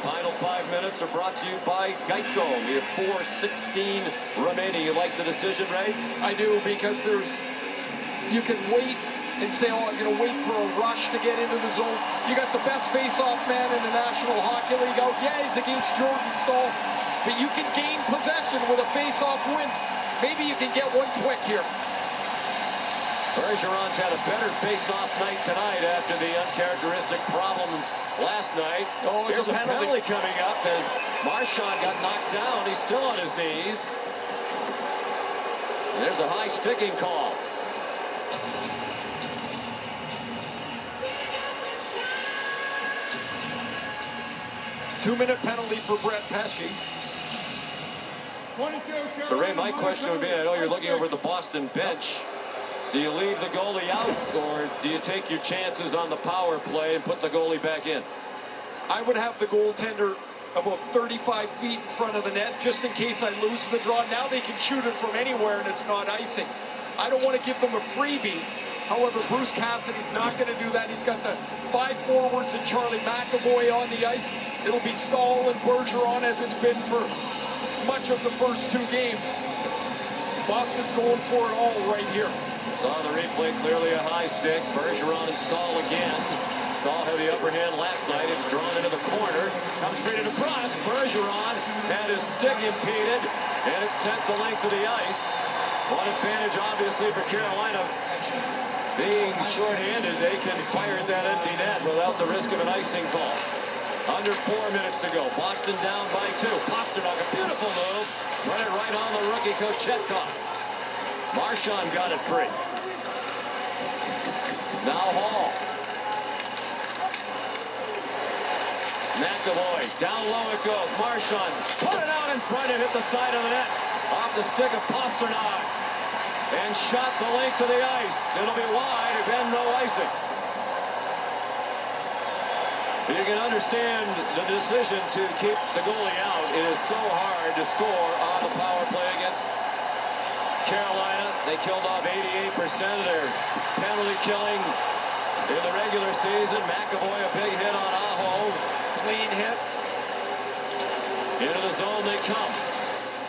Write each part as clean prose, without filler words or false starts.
Final 5 minutes are brought to you by Geico. We have 4:16 remaining. You like the decision, Ray? I do, because you can wait and say, oh, I'm going to wait for a rush to get into the zone. You got the best face-off man in the National Hockey League out. Yeah, he's against Jordan Staal, but you can gain possession with a face-off win. Maybe you can get one quick here. Bergeron's had a better face-off night tonight after the uncharacteristic problems last night. Oh, here's a penalty coming up as Marchand got knocked down. He's still on his knees. And there's a high sticking call. Two-minute penalty for Brett Pesce. So, Ray, my question would be, I know you're looking over the Boston bench. Do you leave the goalie out, or do you take your chances on the power play and put the goalie back in? I would have the goaltender about 35 feet in front of the net, just in case I lose the draw. Now they can shoot it from anywhere, and it's not icing. I don't want to give them a freebie. However, Bruce Cassidy's not going to do that. He's got the 5 forwards and Charlie McAvoy on the ice. It'll be Staal and Bergeron as it's been for much of the first 2 games. Boston's going for it all right here. Saw the replay, clearly a high stick. Bergeron and Staal again. Staal had the upper hand last night. It's drawn into the corner. Comes straight into Brusk. Bergeron had his stick impeded, and it's sent the length of the ice. One advantage, obviously, for Carolina. Being short-handed, they can fire at that empty net without the risk of an icing call. Under 4 minutes to go. Boston down by 2. Pastrnak, a beautiful move. Run it right on the rookie, Kochetkov. Marchand got it free. Now Hall. McAvoy, down low it goes. Marchand put it out in front and hit the side of the net. Off the stick of Pastrnak. And shot the length of the ice. It'll be wide, again no icing. You can understand the decision to keep the goalie out. It is so hard to score on the power play against Carolina. They killed off 88% of their penalty killing in the regular season. McAvoy, a big hit on Aho. Clean hit. Into the zone they come.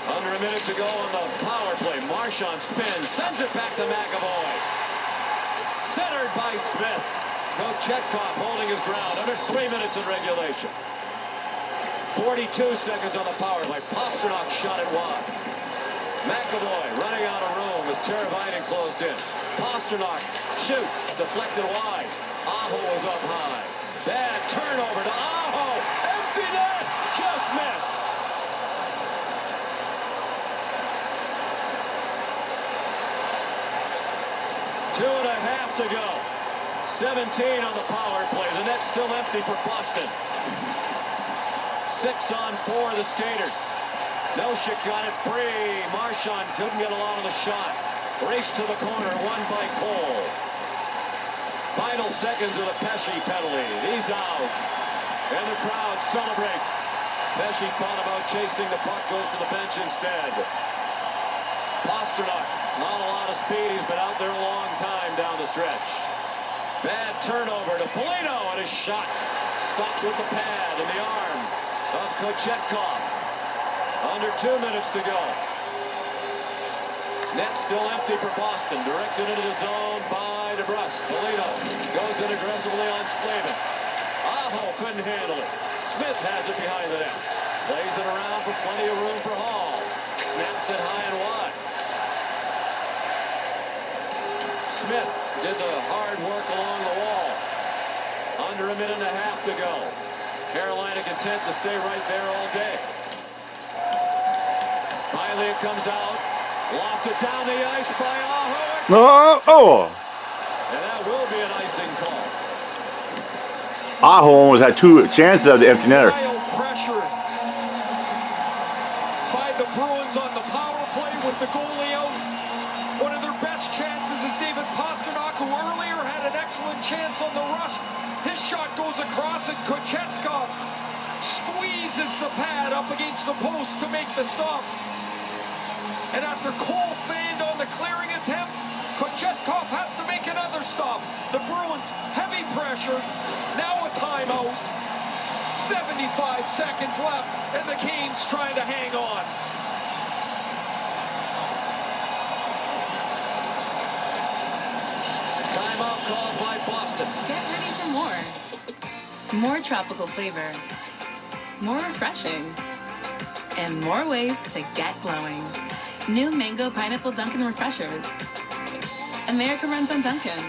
Under a minute to go on the power play. Marchand spins, sends it back to McAvoy. Centered by Smith. Kochetkov holding his ground under 3 minutes in regulation. 42 seconds on the power play. Pastrnak shot it wide. McAvoy running out of room as Teravainen closed in. Pastrnak shoots, deflected wide. Aho was up high. Bad turnover to Aho. Empty net, just missed. Two and a half to go. 17 on the power play. The net's still empty for Boston. 6 on 4 of the skaters. Nosek got it free. Marchand couldn't get a lot of the shot. Race to the corner, won by Cole. Final seconds of the Pesce penalty. He's out. And the crowd celebrates. Pesce thought about chasing the puck, goes to the bench instead. Pastrnak, not a lot of speed. He's been out there a long time down the stretch. Bad turnover to Foligno, and his shot stopped with the pad in the arm of Kochetkov. Under 2 minutes to go. Net still empty for Boston. Directed into the zone by DeBrusk. Foligno goes in aggressively on Slavin. Aho couldn't handle it. Smith has it behind the net. Plays it around for plenty of room for Hall. Snaps it high and wide. Smith did the hard work along the wall. Under a minute and a half to go. Carolina content to stay right there all day. Finally it comes out. Lofted down the ice by Aho. And that will be an icing call. Aho almost had 2 chances of the empty netter. Pressure by the Bruins on the power play with the goalie out. One of their best chances is David Pastrnak, who earlier had an excellent chance on the rush. His shot goes across and Kochetkov squeezes the pad up against the post to make the stop. And after Cole fanned on the clearing attempt, Kochetkov has to make another stop. The Bruins, heavy pressure. Now a timeout. 75 seconds left, and the Canes trying to hang on. Timeout called by Boston. Get ready for more. More tropical flavor. More refreshing. And more ways to get glowing. New Mango Pineapple Dunkin' Refreshers. America runs on Dunkin'.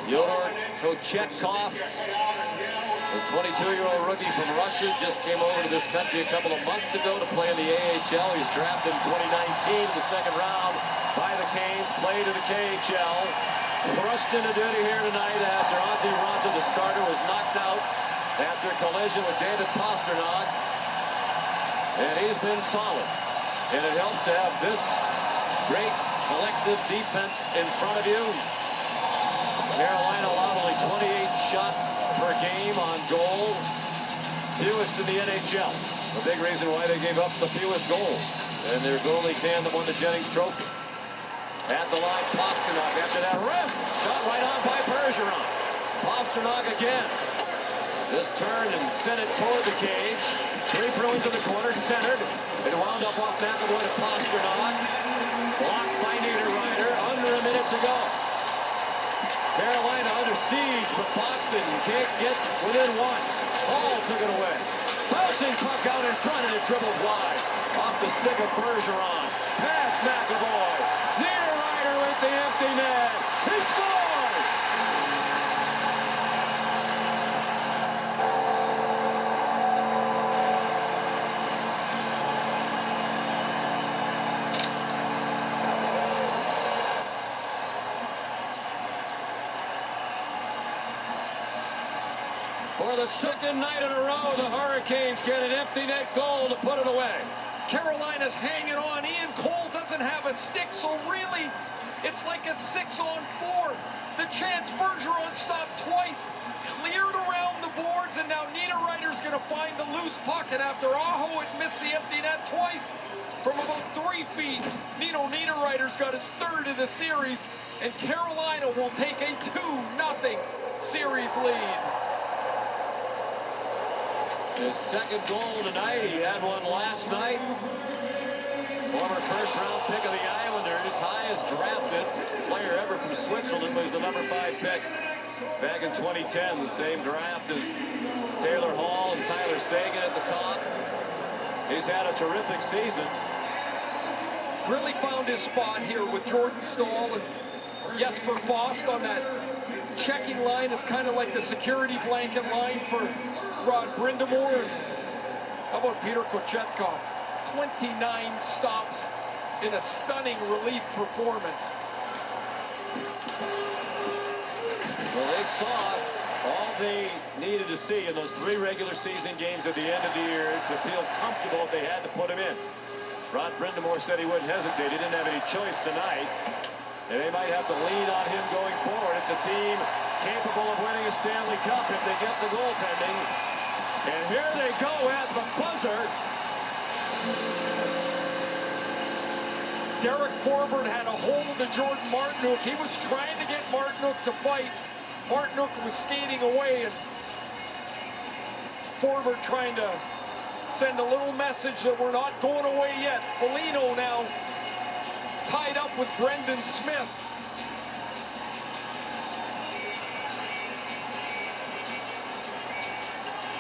Yodor Kochetkov, the 22-year-old rookie from Russia, just came over to this country a couple of months ago to play in the AHL. He's drafted in 2019 in the second round by the Canes, played in the KHL. Thrust into duty here tonight after Antti Raanta, the starter, was knocked out after a collision with David Pastrnak. And he's been solid. And it helps to have this great collective defense in front of you. Carolina allowed only 28 shots per game on goal, fewest in the NHL. A big reason why they gave up the fewest goals. And their goalie tandem won the Jennings Trophy. At the line, Pastrnak after that wrist. Shot right on by Bergeron. Pastrnak again. Just turned and sent it toward the cage. 3 Bruins in the corner, centered. It wound up off McAvoy to Pastrnak. Blocked by Niederreiter. Under a minute to go. Carolina under siege, but Boston can't get within one. Hall took it away. Bouncing puck out in front, and it dribbles wide. Off the stick of Bergeron. Past McAvoy. Niederreiter with the empty net. He scores! For the second night in a row, the Hurricanes get an empty net goal to put it away. Carolina's hanging on. Ian Cole doesn't have a stick, so really, it's like a 6-on-4. The chance Bergeron stopped twice, cleared around the boards, and now Niederreiter's going to find the loose puck. And after Aho had missed the empty net twice from about 3 feet, Nino Niederreiter's got his third of the series, and Carolina will take a 2-0 series lead. His second goal tonight. He had one last night. Former first-round pick of the Islanders, highest drafted player ever from Switzerland, was the number 5 pick back in 2010. The same draft as Taylor Hall and Tyler Seguin at the top. He's had a terrific season. Really found his spot here with Jordan Staal and Jesper Fast on that checking line. It's kind of like the security blanket line for Rod Brindamore. And how about Peter Kochetkov? 29 stops in a stunning relief performance. Well, they saw all they needed to see in those 3 regular season games at the end of the year to feel comfortable if they had to put him in. Rod Brindamore said he wouldn't hesitate. He didn't have any choice tonight. And they might have to lean on him going forward. It's a team capable of winning a Stanley Cup if they get the goaltending. And here they go at the buzzer. Derek Forbort had a hold of Jordan Martinook. He was trying to get Martinook to fight. Martinook was skating away, and Forbort trying to send a little message that we're not going away yet. Foligno now tied up with Brendan Smith.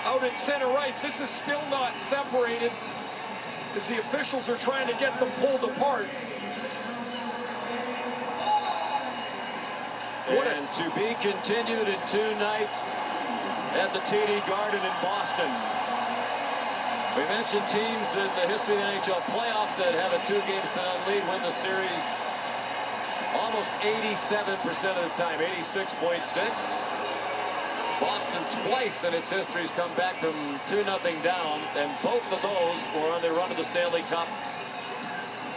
Out at center ice, this is still not separated as the officials are trying to get them pulled apart. And to be continued in 2 nights at the TD Garden in Boston. We mentioned teams in the history of the NHL playoffs that have a 2-game lead win the series almost 87% of the time, 86.6. Boston twice in its history has come back from 2-0 down, and both of those were on their run to the Stanley Cup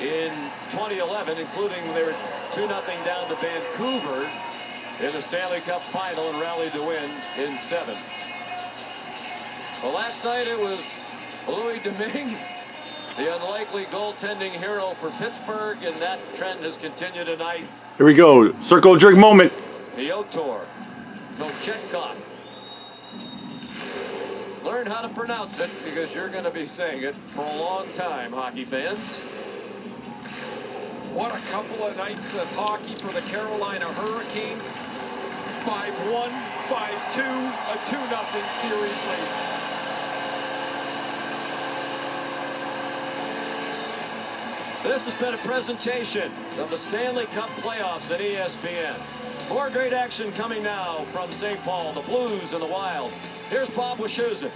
in 2011, including when they were 2-0 down to Vancouver in the Stanley Cup final and rallied to win in 7. Well, last night it was Louis Domingue, the unlikely goaltending hero for Pittsburgh, and that trend has continued tonight. Here we go. Circle jerk moment. Piotr Kochetkov. Learn how to pronounce it because you're going to be saying it for a long time, hockey fans. What a couple of nights of hockey for the Carolina Hurricanes. 5-1, 5-2, a 2-0 series lead. This has been a presentation of the Stanley Cup playoffs at ESPN. More great action coming now from St. Paul, the Blues and the Wild. Here's Bob Wischusen.